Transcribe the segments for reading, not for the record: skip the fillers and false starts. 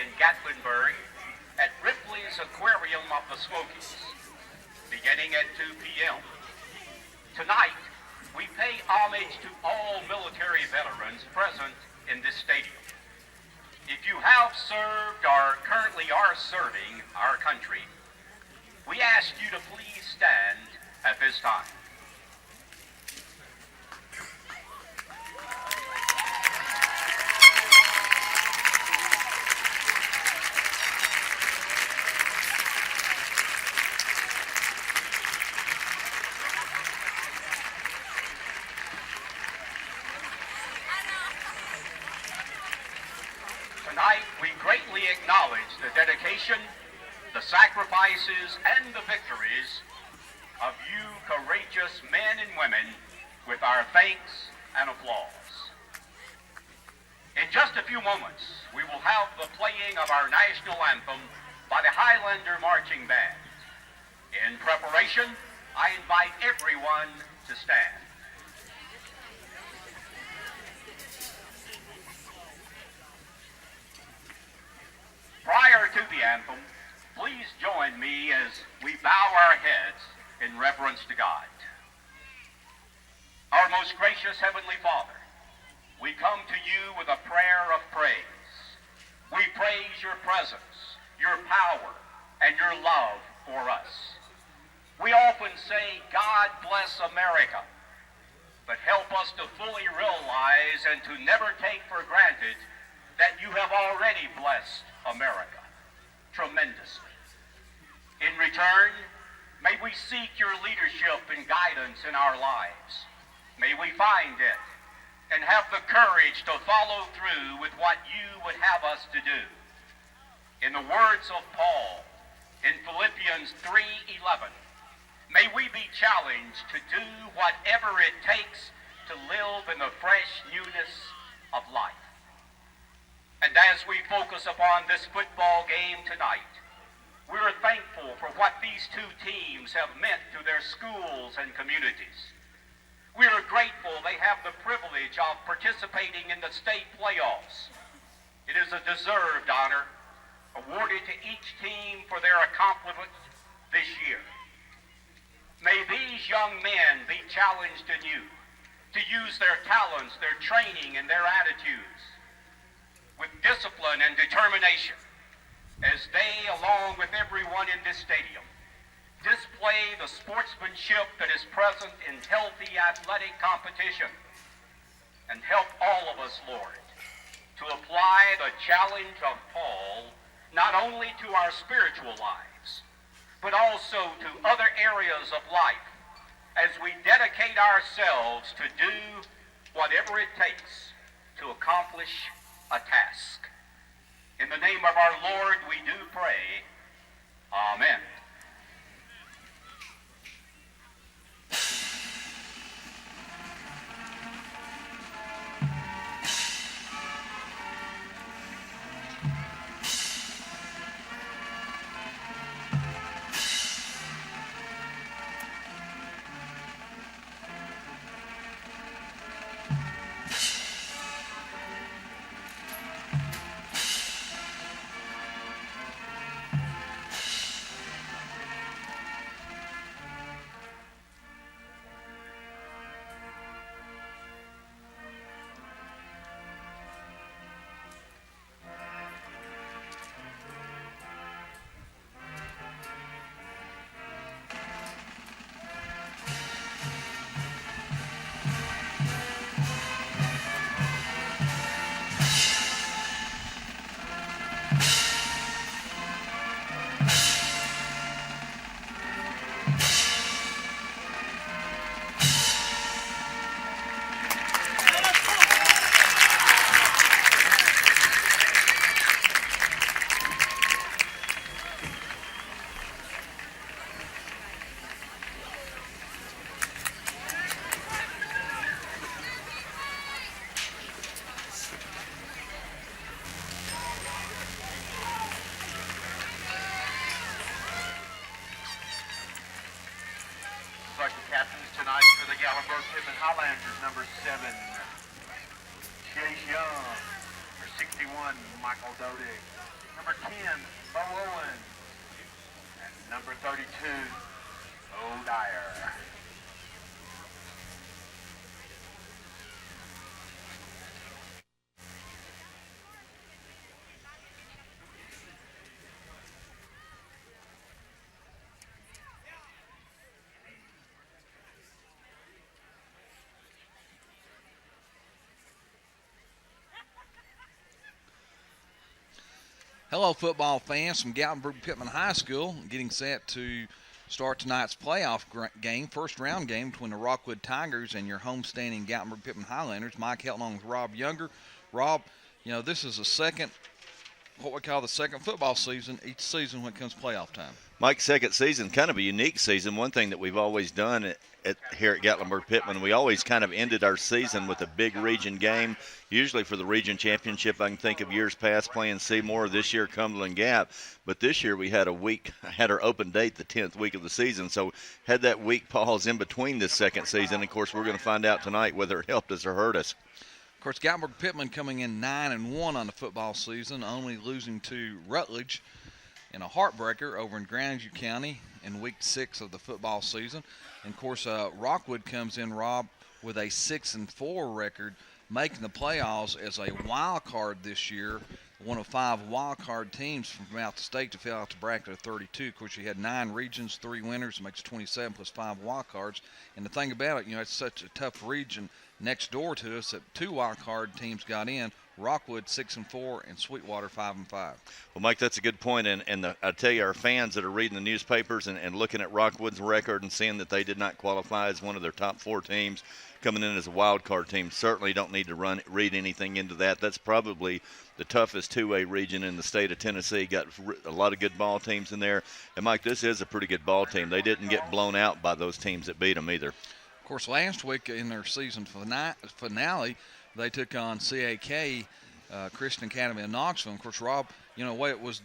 in Gatlinburg at Ripley's Aquarium of the Smokies, beginning at 2 p.m. Tonight, we pay homage to all military veterans present in this stadium. If you have served or currently are serving our country, we ask you to please stand at this time. Tonight, we greatly acknowledge the dedication, the sacrifices, and the victories of you courageous men and women with our thanks and applause. In just a few moments, we will have the playing of our national anthem by the Highlander Marching Band. In preparation, I invite everyone to stand. Prior to the anthem, please join me as we bow our heads in reverence to God. Our most gracious Heavenly Father, we come to you with a prayer of praise. We praise your presence, your power, and your love for us. We often say, God bless America, but help us to fully realize and to never take for granted that you have already blessed America tremendously. In return, may we seek your leadership and guidance in our lives. May we find it and have the courage to follow through with what you would have us to do. In the words of Paul in Philippians 3:11, may we be challenged to do whatever it takes to live in the fresh newness of life. And as we focus upon this football game tonight, we are thankful for what these two teams have meant to their schools and communities. We are grateful they have the privilege of participating in the state playoffs. It is a deserved honor awarded to each team for their accomplishments this year. May these young men be challenged anew to use their talents, their training, and their attitudes with discipline and determination as they, along with everyone in this stadium, display the sportsmanship that is present in healthy athletic competition, and help all of us, Lord, to apply the challenge of Paul not only to our spiritual lives, but also to other areas of life as we dedicate ourselves to do whatever it takes to accomplish a task. In the name of our Lord, we do pray. Amen. Gatlinburg-Pittman Highlanders, number 7, Chase Young. For 61, Michael Dodig. Number 10, Bo Owens. And number 32, O'Dyer. Hello, football fans from Gatlinburg-Pittman High School, getting set to start tonight's playoff game, first round game between the Rockwood Tigers and your homestanding Gatlinburg-Pittman Highlanders. Mike Helton along with Rob Younger. Rob, this is what we call the second football season each season when it comes playoff time. Mike's second season, kind of a unique season. One thing that we've always done here at Gatlinburg-Pittman, we always kind of ended our season with a big region game, usually for the region championship. I can think of years past playing Seymour, this year Cumberland Gap, but this year we had our open date the 10th week of the season, so had that week pause in between this second season. Of course, we're going to find out tonight whether it helped us or hurt us. Of course, Gatlinburg-Pittman coming in 9-1 on the football season, only losing to Rutledge in a heartbreaker over in Grandview County in week 6 of the football season. And of course, Rockwood comes in, Rob, with a 6-4 record, making the playoffs as a wild card this year, one of 5 wild card teams from out the state to fill out the bracket of 32. Of course, you had 9 regions, 3 winners, makes 27 plus 5 wild cards. And the thing about it, it's such a tough region next door to us that 2 wild card teams got in. Rockwood 6-4 and Sweetwater 5-5. Well, Mike, that's a good point. I tell you, our fans that are reading the newspapers and looking at Rockwood's record and seeing that they did not qualify as one of their top 4 teams, coming in as a wild card team, certainly don't need to read anything into that. That's probably the toughest 2A region in the state of Tennessee. Got a lot of good ball teams in there. And Mike, this is a pretty good ball team. They didn't get blown out by those teams that beat them either. Of course, last week in their season finale, they took on CAK, Christian Academy of Knoxville. Of course, Rob, the way it was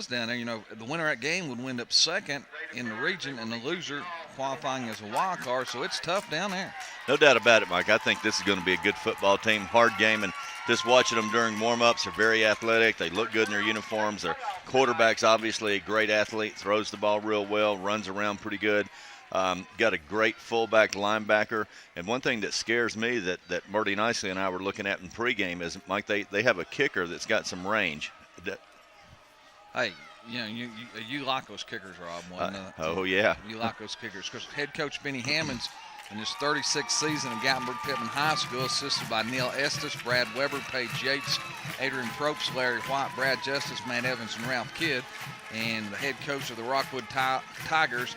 down there, the winner of that game would wind up second in the region and the loser qualifying as a wild card. So it's tough down there. No doubt about it, Mike. I think this is going to be a good football team, hard game, and just watching them during warm-ups, they're very athletic. They look good in their uniforms. Their quarterback's obviously a great athlete, throws the ball real well, runs around pretty good. Got a great fullback linebacker. And one thing that scares me that Marty Nicely and I were looking at in pregame is, Mike, they have a kicker that's got some range. Hey, you like those kickers, Rob. Oh, yeah. You like those kickers. Because head coach Benny Hammonds, in his 36th season at Gatlinburg-Pittman High School, assisted by Neil Estes, Brad Weber, Paige Yates, Adrian Probst, Larry White, Brad Justice, Matt Evans, and Ralph Kidd, and the head coach of the Rockwood Tigers,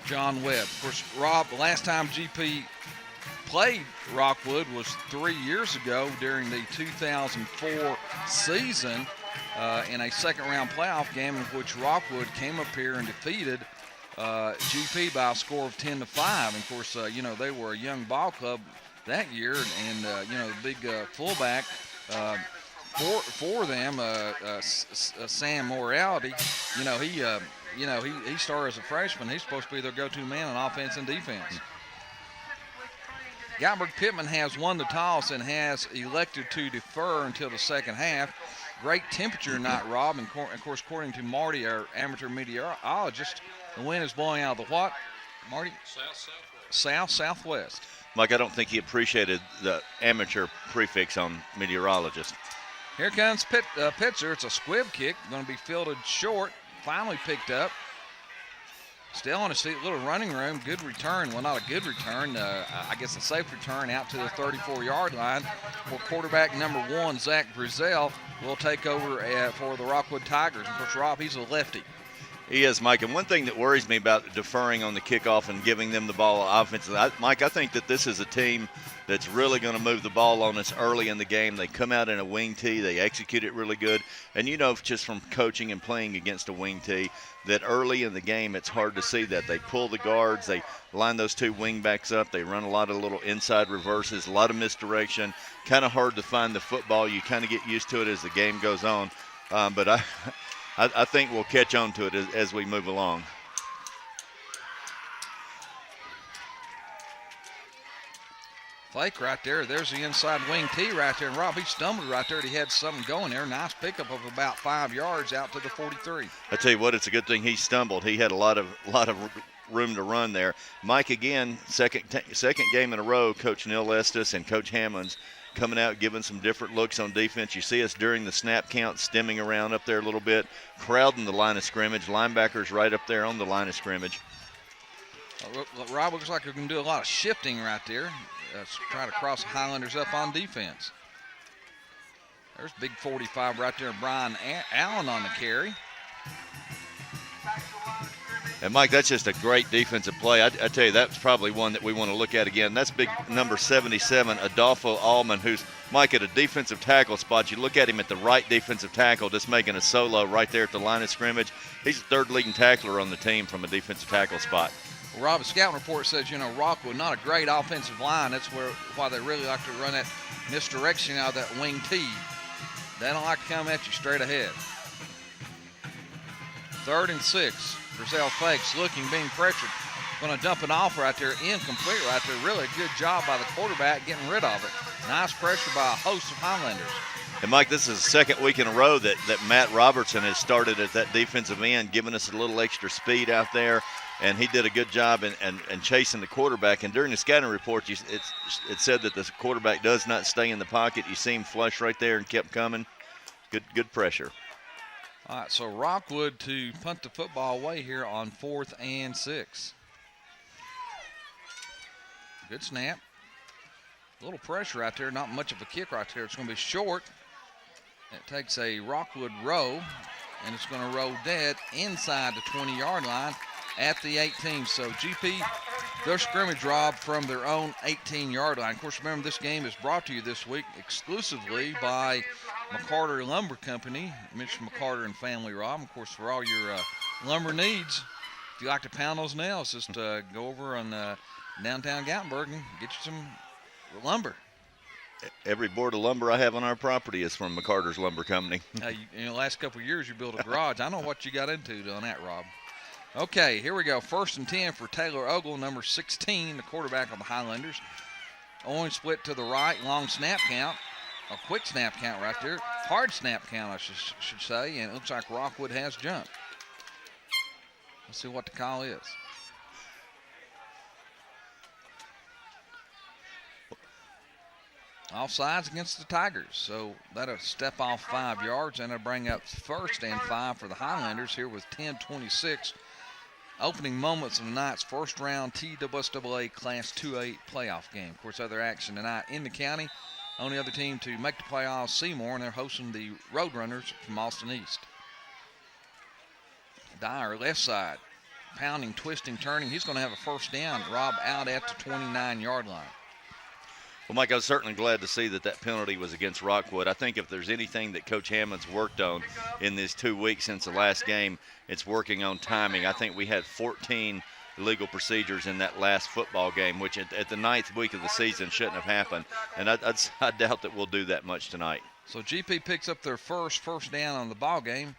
John Webb. Of course, Rob, the last time GP played Rockwood was 3 years ago during the 2004 season in a second-round playoff game in which Rockwood came up here and defeated GP by a score of 10-5. And of course, they were a young ball club that year, and the big fullback for them, Sam Morality, he started as a freshman. He's supposed to be their go-to man on offense and defense. Gatlinburg-Pittman has won the toss and has elected to defer until the second half. Great temperature tonight, Rob, and of course, according to Marty, our amateur meteorologist, the wind is blowing out of the what, Marty? South-southwest. Mike, I don't think he appreciated the amateur prefix on meteorologist. Here comes pitcher. It's a squib kick, going to be fielded short. Finally picked up. Still on his feet, little running room. Good return. Well, not a good return. I guess a safe return out to the 34-yard line for quarterback number 1, Zach Brazell, will take over for the Rockwood Tigers. Of course, Rob, he's a lefty. He is, Mike. And one thing that worries me about deferring on the kickoff and giving them the ball offensively, Mike, I think that this is a team that's really going to move the ball on us early in the game. They come out in a wing tee. They execute it really good. And just from coaching and playing against a wing tee, that early in the game it's hard to see that. They pull the guards. They line those 2 wing backs up. They run a lot of little inside reverses, a lot of misdirection. Kind of hard to find the football. You kind of get used to it as the game goes on. But I think we'll catch on to it as we move along. Fake right there. There's the inside wing tee right there. And Rob, he stumbled right there. He had something going there. Nice pickup of about 5 yards out to the 43. I tell you what, it's a good thing he stumbled. He had a lot of room to run there. Mike, again, second game in a row, Coach Neil Estes and Coach Hammonds coming out, giving some different looks on defense. You see us during the snap count stemming around up there a little bit, crowding the line of scrimmage. Linebackers right up there on the line of scrimmage. Rob, looks like we're going to do a lot of shifting right there. Try to cross the Highlanders up on defense. There's big 45 right there, Brian Allen on the carry. And, Mike, that's just a great defensive play. I tell you, that's probably one that we want to look at again. That's big number 77, Adolfo Allman, who's, Mike, at a defensive tackle spot. You look at him at the right defensive tackle, just making a solo right there at the line of scrimmage. He's the third leading tackler on the team from a defensive tackle spot. Well, Rob, the scouting report says, Rockwood, not a great offensive line. That's why they really like to run that misdirection out of that wing tee. They don't like to come at you straight ahead. 3rd and 6. Brazil fakes, looking, being pressured. Going to dump it off right there, incomplete right there. Really good job by the quarterback getting rid of it. Nice pressure by a host of Highlanders. And, Mike, this is the second week in a row that Matt Robertson has started at that defensive end, giving us a little extra speed out there. And he did a good job in chasing the quarterback. And during the scouting report, it said that the quarterback does not stay in the pocket. You see him flush right there and kept coming. Good pressure. All right, so Rockwood to punt the football away here on 4th and 6. Good snap. A little pressure out there, not much of a kick right there. It's going to be short. It takes a Rockwood row, and it's going to roll dead inside the 20-yard line at the 18. So GP, their scrimmage, Rob, from their own 18-yard line. Of course, remember, this game is brought to you this week exclusively by McCarter Lumber Company. Mitch McCarter and family, Rob. Of course, for all your lumber needs, if you like to pound those nails, just go over on downtown Gatlinburg and get you some lumber. Every board of lumber I have on our property is from McCarter's Lumber Company. The last couple of years you built a garage. I know what you got into on that, Rob. Okay, here we go. 1st and 10 for Taylor Ogle, number 16, the quarterback of the Highlanders. Owen split to the right, long snap count. A quick snap count right there. Hard snap count, I should say, and it looks like Rockwood has jumped. Let's see what the call is. Offsides against the Tigers, so that'll step off 5 yards, and it'll bring up 1st and 5 for the Highlanders here with 10:26. Opening moments of the night's first-round TSSAA Class 2A playoff game. Of course, other action tonight in the county. Only other team to make the playoffs, Seymour, and they're hosting the Roadrunners from Austin East. Dyer, left side, pounding, twisting, turning. He's going to have a first down. Rob out at the 29-yard line. Well, Mike, I was certainly glad to see that penalty was against Rockwood. I think if there's anything that Coach Hammond's worked on in these 2 weeks since the last game, it's working on timing. I think we had 14 legal procedures in that last football game, which at the 9th week of the season shouldn't have happened. And I doubt that we'll do that much tonight. So GP picks up their first down on the ball game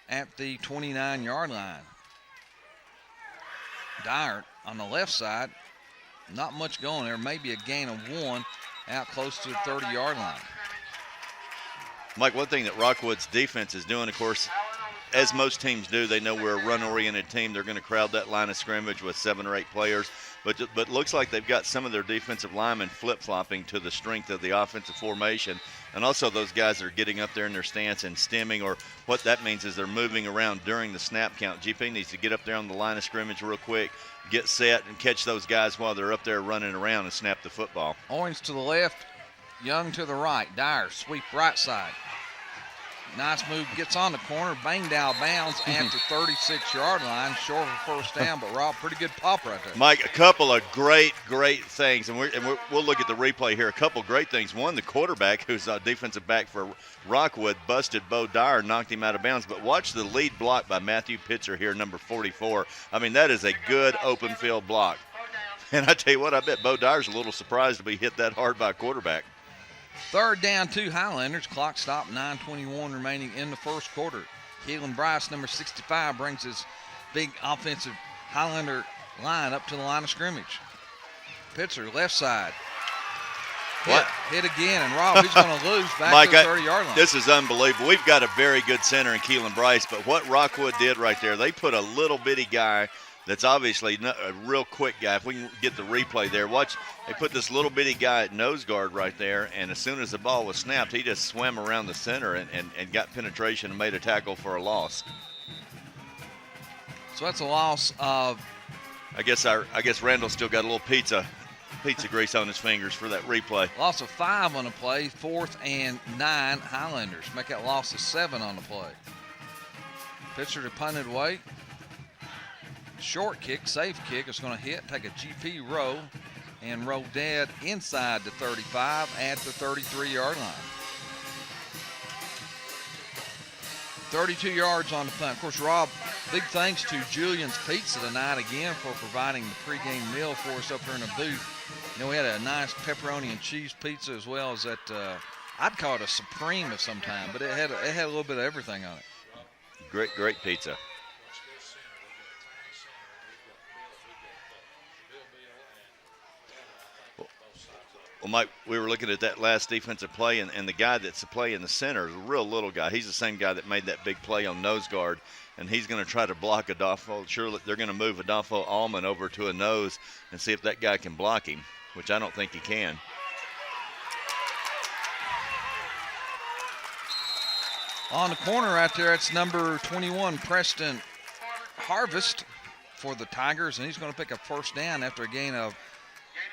at the 29-yard line. Dyer on the left side. Not much going there. Maybe a gain of 1 out close to the 30-yard line. Mike, one thing that Rockwood's defense is doing, of course, as most teams do, they know we're a run-oriented team. They're going to crowd that line of scrimmage with 7 or 8 players. But looks like they've got some of their defensive linemen flip-flopping to the strength of the offensive formation. And also those guys that are getting up there in their stance and stemming, or what that means is they're moving around during the snap count. GP needs to get up there on the line of scrimmage real quick, get set, and catch those guys while they're up there running around and snap the football. Owens to the left, Young to the right. Dyer sweep right side. Nice move, gets on the corner, banged out of bounds at the 36-yard line. Short of a first down, but Rob, pretty good pop right there. Mike, a couple of great things, and we'll look at the replay here. A couple great things. One, the quarterback, who's a defensive back for Rockwood, busted Bo Dyer, knocked him out of bounds. But watch the lead block by Matthew Pitzer here, number 44. I mean, that is a good open field block. And I tell you what, I bet Bo Dyer's a little surprised to be hit that hard by a quarterback. 3rd down, 2 Highlanders. Clock stopped, 9:21 remaining in the first quarter. Keelan Bryce, number 65, brings his big offensive Highlander line up to the line of scrimmage. Pitzer, left side. Hit again, and Rob, he's going to lose back Mike, to the 30-yard line. This is unbelievable. We've got a very good center in Keelan Bryce, but what Rockwood did right there, they put a little bitty guy that's obviously not a real quick guy. If we can get the replay there, watch, they put this little bitty guy at nose guard right there, and as soon as the ball was snapped, he just swam around the center and got penetration and made a tackle for a loss. So that's a loss of. I guess Randall still got a little pizza grease on his fingers for that replay. Loss of 5 on the play, 4th and 9 Highlanders. Make that loss of 7 on the play. Pitcher to punted away. Short kick, safe kick is going to hit, take a GP roll, and roll dead inside the 35 at the 33-yard line. 32 yards on the punt. Of course, Rob, big thanks to Julian's Pizza tonight again for providing the pregame meal for us up here in the booth. You know, we had a nice pepperoni and cheese pizza as well as that, I'd call it a Supreme of some time, but it had a little bit of everything on it. Great pizza. Well, Mike, we were looking at that last defensive play, and the guy that's the play in the center is a real little guy. He's the same guy that made that big play on nose guard, and he's going to try to block Adolfo. Surely they're going to move Adolfo Allman over to a nose and see if that guy can block him, which I don't think he can. On the corner right there, it's number 21, Preston Harvest for the Tigers, and he's going to pick a first down after a gain of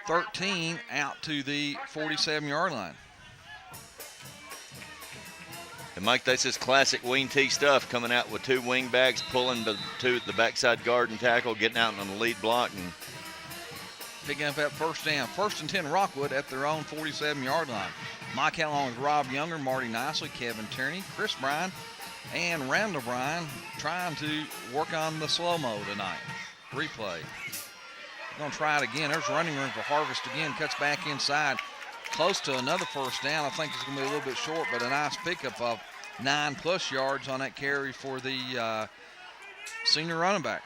13 out to the 47-yard line. And Mike, that's his classic wing T stuff, coming out with 2 wing backs, pulling the backside guard and tackle, getting out on the lead block, and picking up that first down. 1st and 10 Rockwood at their own 47-yard line. Mike out along with Rob Younger, Marty Nicely, Kevin Tierney, Chris Bryan, and Randall Bryan trying to work on the slow-mo tonight. Replay. Going to try it again. There's running room for Harvest again. Cuts back inside. Close to another first down. I think it's going to be a little bit short, but a nice pickup of 9+ yards on that carry for the senior running back.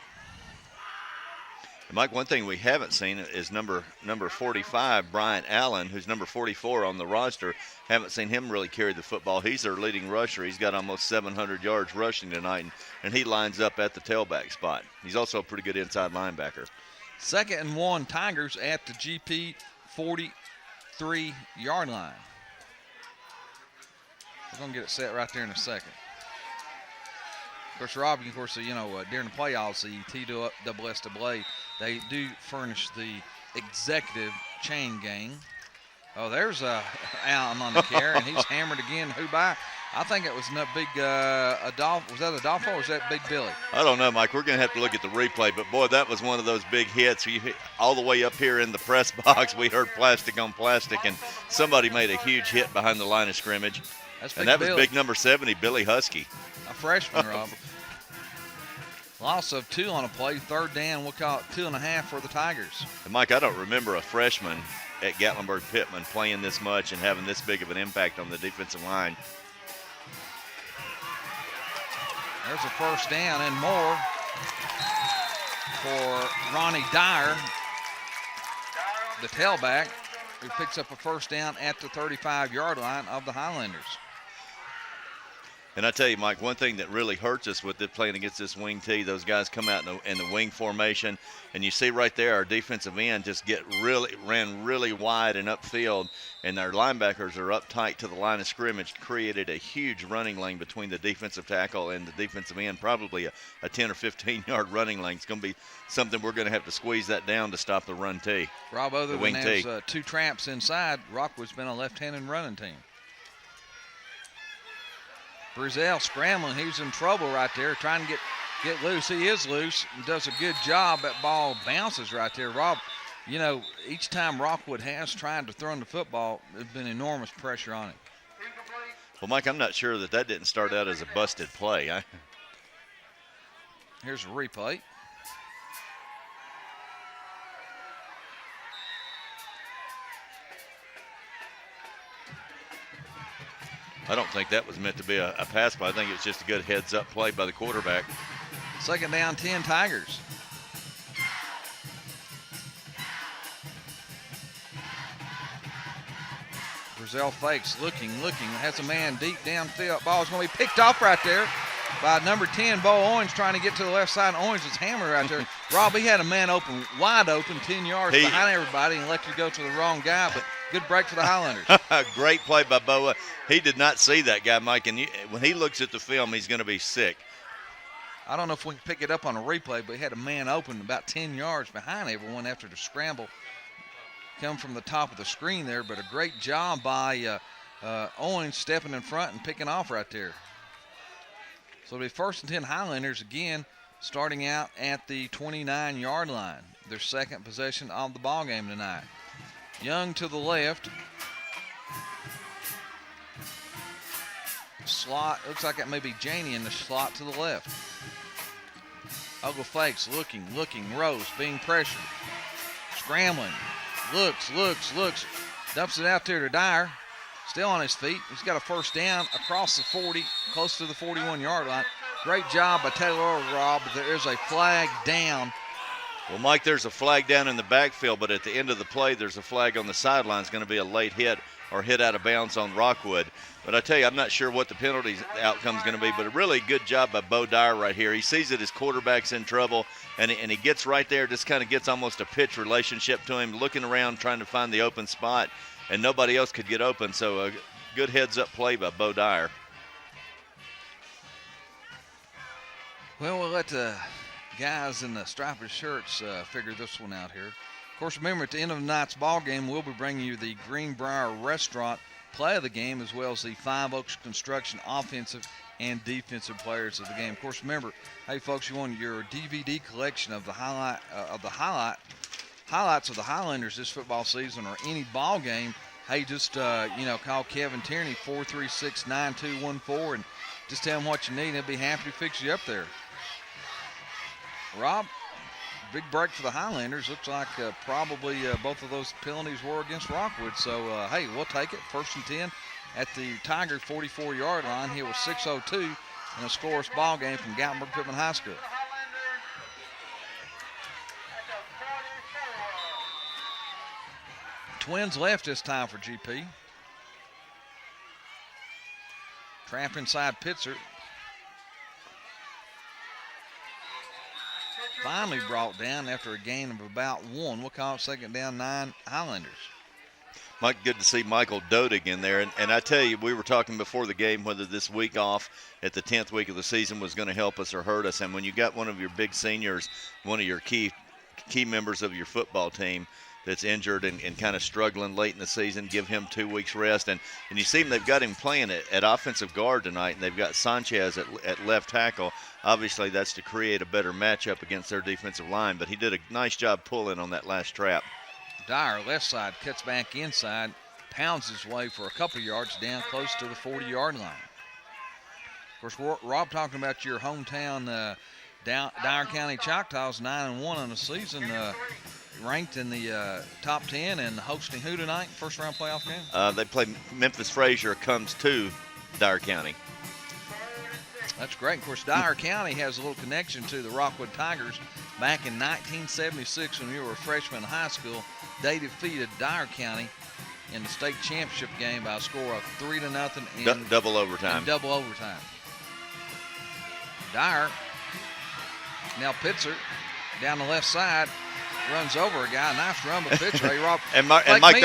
And Mike, one thing we haven't seen is number 45, Brian Allen, who's number 44 on the roster. Haven't seen him really carry the football. He's their leading rusher. He's got almost 700 yards rushing tonight, and he lines up at the tailback spot. He's also a pretty good inside linebacker. 2nd and 1 Tigers at the GP 43-yard line. We're going to get it set right there in a second. Of course, Rob, during the playoffs, the TSSAA, they do furnish the executive chain gang. Oh, there's Allen on the carry, and he's hammered again. Who by? I think it was that big Adolfo. Was that Adolfo or was that Big Billy? I don't know, Mike. We're going to have to look at the replay. But, boy, that was one of those big hits. All the way up here in the press box, we heard plastic on plastic, and somebody made a huge hit behind the line of scrimmage. And that was big number 70, Billy Husky. A freshman, Rob. Loss of 2 on a play. 3rd down, we'll call it 2.5 for the Tigers. And, Mike, I don't remember a freshman at Gatlinburg-Pittman playing this much and having this big of an impact on the defensive line. There's a first down and more for Ronnie Dyer, the tailback, who picks up a first down at the 35-yard line of the Highlanders. And I tell you, Mike, one thing that really hurts us with it playing against this wing T, those guys come out in the wing formation, and you see right there our defensive end just ran really wide and upfield, and our linebackers are up tight to the line of scrimmage, created a huge running lane between the defensive tackle and the defensive end, probably a 10 or 15-yard running lane. It's going to be something we're going to have to squeeze that down to stop the run T. Rob, other than there's 2 traps inside, Rockwood's been a left-handed running team. Brazell scrambling. He was in trouble right there, trying to get loose. He is loose and does a good job. That ball bounces right there. Rob, each time Rockwood has tried to throw in the football, there's been enormous pressure on it. Well, Mike, I'm not sure that didn't start out as a busted play. Here's a replay. I don't think that was meant to be a pass play. I think it's just a good heads-up play by the quarterback. 2nd down, 10 Tigers. Frizzell fakes, looking, has a man deep downfield. Ball's going to be picked off right there by number 10, Bo Owens, trying to get to the left side. Owens is hammered right there. Rob, he had a man open, wide open, 10 yards behind everybody and elected to go to the wrong guy, but good break for the Highlanders. Great play by Boa. He did not see that guy, Mike, and when he looks at the film, he's going to be sick. I don't know if we can pick it up on a replay, but he had a man open about 10 yards behind everyone after the scramble come from the top of the screen there, but a great job by Owens stepping in front and picking off right there. So it'll be 1st and 10 Highlanders again, starting out at the 29-yard line. Their second possession of the ball game tonight. Young to the left. Slot, looks like that may be Janey in the slot to the left. Ogle fakes, looking, Rose being pressured. Scrambling, looks, dumps it out there to Dyer. Still on his feet. He's got a first down across the 40, close to the 41-yard line. Great job by Taylor Rob, but there is a flag down. Well, Mike, there's a flag down in the backfield, but at the end of the play, there's a flag on the sideline. It's going to be a late hit or hit out of bounds on Rockwood. But I tell you, I'm not sure what the penalty outcome is going to be, but a really good job by Bo Dyer right here. He sees that his quarterback's in trouble, and he gets right there, just kind of gets almost a pitch relationship to him, looking around, trying to find the open spot, and nobody else could get open. So a good heads-up play by Bo Dyer. Well, we'll let the guys in the striped shirts figure this one out here. Of course, remember, at the end of the night's ball game, we'll be bringing you the Greenbrier Restaurant play of the game, as well as the Five Oaks Construction offensive and defensive players of the game. Of course, remember, hey folks, you want your DVD collection of the highlights of the Highlanders this football season or any ball game. Hey, just call Kevin Tierney 436-9214 and just tell him what you need, and he'll be happy to fix you up there. Rob, big break for the Highlanders. Looks like probably both of those penalties were against Rockwood. So, hey, we'll take it. 1st and 10 at the Tiger 44-yard line. Here was 6:02 in a scoreless ball game from Gatlinburg-Pittman High School. Twins left this time for GP. Trap inside Pitzer. Finally brought down after a gain of about 1. We'll call it 2nd down, 9 Highlanders. Mike, good to see Michael Dodig in there. And I tell you, we were talking before the game whether this week off at the 10th week of the season was going to help us or hurt us. And when you got one of your big seniors, one of your key members of your football team that's injured and kind of struggling late in the season, give him 2 weeks rest. And you see him, they've got him playing at offensive guard tonight, and they've got Sanchez at left tackle. Obviously, that's to create a better matchup against their defensive line, but he did a nice job pulling on that last trap. Dyer, left side, cuts back inside, pounds his way for a couple yards down close to the 40-yard line. Of course, Rob, talking about your hometown Dyer County Choctaws, 9-1 on the season, ranked in the top 10 and hosting who tonight, first-round playoff game? They play Memphis Frazier, comes to Dyer County. That's great. Of course, Dyer County has a little connection to the Rockwood Tigers. Back in 1976, when you were a freshman in high school, they defeated Dyer County in the state championship game by a score of 3-0 in double overtime. Dyer, now Pitzer, down the left side, runs over a guy. Nice run by Pitzer. Hey, Rob, and Mike,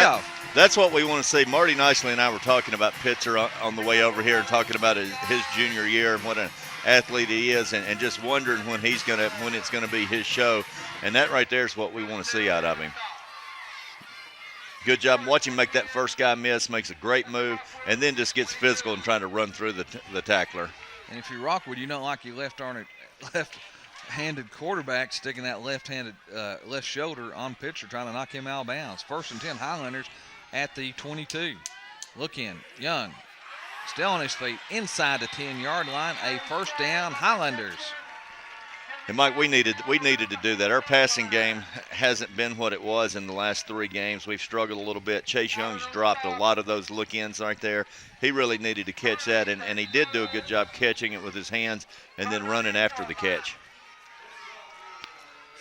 that's what we want to see. Marty Nicely and I were talking about Pitzer on the way over here and talking about his junior year and what an athlete he is, and just wondering when it's going to be his show. And that right there is what we want to see out of him. Good job. Watch him make that first guy miss, makes a great move, and then just gets physical and trying to run through the tackler. And if you're Rockwood, you don't like your left-handed quarterback sticking that left-handed left shoulder on Pitzer, trying to knock him out of bounds. 1st and 10 Highlanders at the 22. Look in, Young, still on his feet, inside the 10-yard line, a first down, Highlanders. And Mike, we needed to do that. Our passing game hasn't been what it was in the last 3 games. We've struggled a little bit. Chase Young's dropped a lot of those look-ins right there. He really needed to catch that, and he did do a good job catching it with his hands and then running after the catch.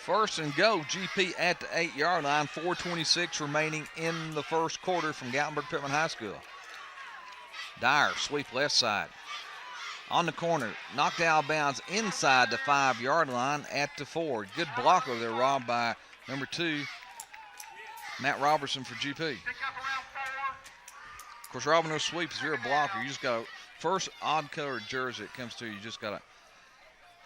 1st and go, GP at the 8-yard line, 4:26 remaining in the first quarter from Gatlinburg-Pittman High School. Dyer, sweep left side. On the corner, knocked out of bounds inside the 5-yard line at the 4. Good block over there, Rob, by number 2, Matt Robertson for GP. Of course, Robin, those sweeps, if you're a blocker, you just got to, first odd-colored jersey that comes to you just got to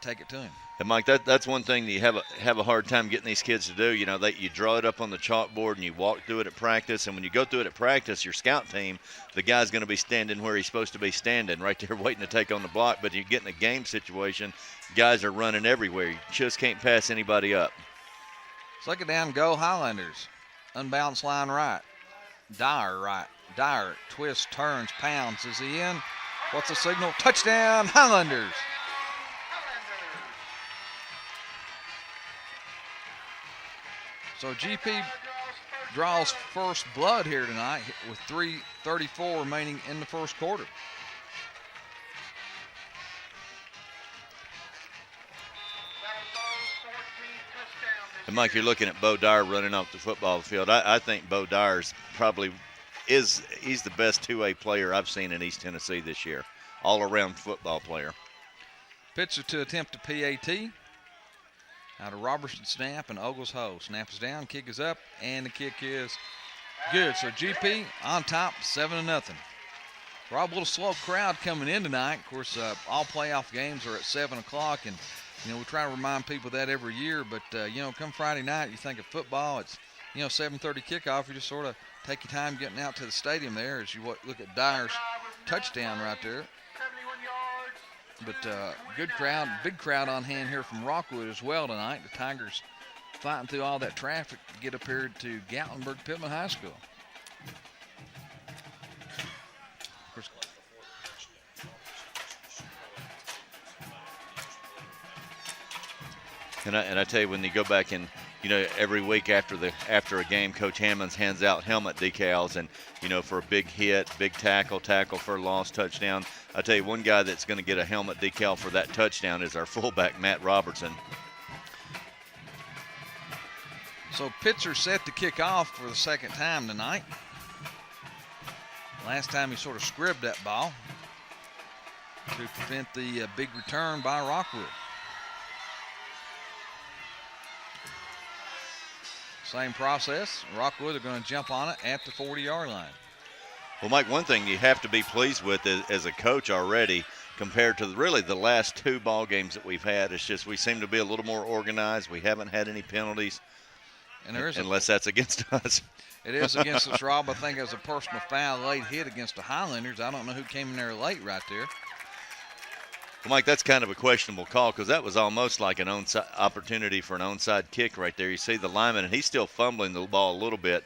take it to him. And Mike, that's one thing that you have a hard time getting these kids to do. You know, you draw it up on the chalkboard and you walk through it at practice. And when you go through it at practice, your scout team, the guy's going to be standing where he's supposed to be standing, right there waiting to take on the block. But you get in a game situation, guys are running everywhere. You just can't pass anybody up. Second down, go Highlanders. Unbalanced line right. Dyer right. Dyer twists, turns, pounds. Is he in? What's the signal? Touchdown, Highlanders. So GP draws first blood here tonight with 3:34 remaining in the first quarter. And Mike, you're looking at Bo Dyer running off the football field. I think Bo Dyer's probably he's the best 2A player I've seen in East Tennessee this year. All-around football player. Pitcher to attempt a PAT. Out of Robertson snap and Ogles Ho. Snap is down, kick is up, and the kick is good. So GP on top, 7-0. Rob, a little slow crowd coming in tonight. Of course, all playoff games are at 7 o'clock, and we try to remind people that every year. But come Friday night, you think of football, it's 7:30 kickoff. You just sort of take your time getting out to the stadium there as you look at Dyer's touchdown right there. But good crowd, big crowd on hand here from Rockwood as well tonight. The Tigers fighting through all that traffic to get up here to Gatlinburg-Pittman High School. Of course, and I tell you, when you go back and every week after a game, Coach Hammonds hands out helmet decals, and for a big hit, big tackle for a lost touchdown. I tell you, one guy that's going to get a helmet decal for that touchdown is our fullback, Matt Robertson. So pitcher set to kick off for the second time tonight. Last time he sort of scribbed that ball to prevent the big return by Rockwood. Same process. Rockwood are going to jump on it at the 40-yard line. Well, Mike, one thing you have to be pleased with as a coach already compared to really the last 2 ball games that we've had. It's just we seem to be a little more organized. We haven't had any penalties, and there is unless that's against us. It is against us, Rob. I think it was a personal foul, late hit against the Highlanders. I don't know who came in there late right there. Well, Mike, that's kind of a questionable call because that was almost like an opportunity for an onside kick right there. You see the lineman, and he's still fumbling the ball a little bit.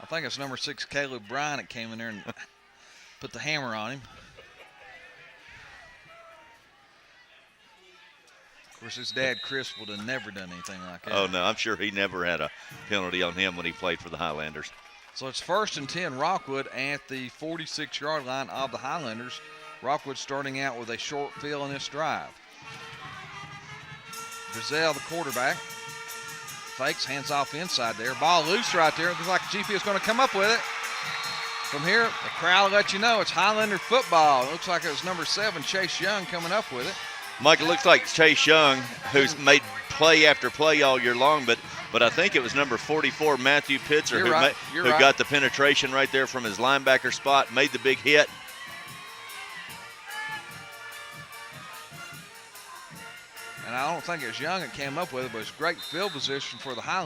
I think it's number 6, Caleb Bryan, that came in there and put the hammer on him. Of course, his dad, Chris, would have never done anything like that. Oh, no, I'm sure he never had a penalty on him when he played for the Highlanders. So it's 1st and 10, Rockwood at the 46-yard line of the Highlanders. Rockwood starting out with a short field in this drive. Brazil, the quarterback, fakes, hands off inside there. Ball loose right there. Looks like GP is going to come up with it. From here, the crowd will let you know it's Highlander football. It looks like it was number 7, Chase Young, coming up with it. Mike, it looks like Chase Young, who's made play after play all year long, but I think it was number 44, Matthew Pitzer, who got the penetration right there from his linebacker spot, made the big hit. And I don't think it's Young that came up with it, but it's great field position for the Highlanders.